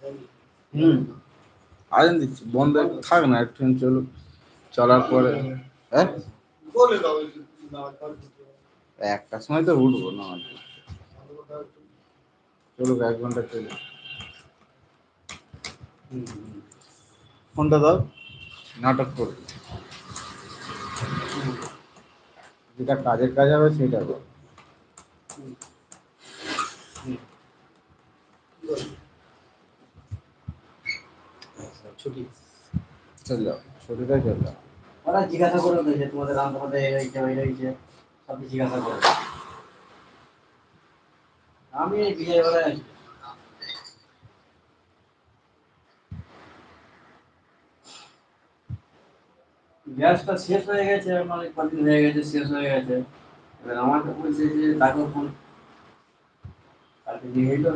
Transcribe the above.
হুম, আজান দিচ্ছি, বন্ধ থাক না একটু চলুক, চলার পরে হ্যাঁ বলে দাও, একটার সময় তো উঠবো না, চলুক 1 ঘন্টা চলুক। ফোনটা দাও, নাটক করবে, যেটা কাজের কাজ হবে সেটা করো। ছুটি চলে যাও, ছুটিটাই চলে যাও। ওরা জিজ্ঞাসা করে যে তোমাদের রান্নাবান্না এই হয়েছে ওই হয়েছে, সব জিজ্ঞাসা করে। আমি এই বিজয়বাড়ায় আছি। গ্যাসটা শেষ হয়ে গেছে, অনেক কদিন হয়ে গেছে শেষ হয়ে গেছে। এবার আমাকে বলছে যে দেখো ফোন কালকে নিয়ে এলো।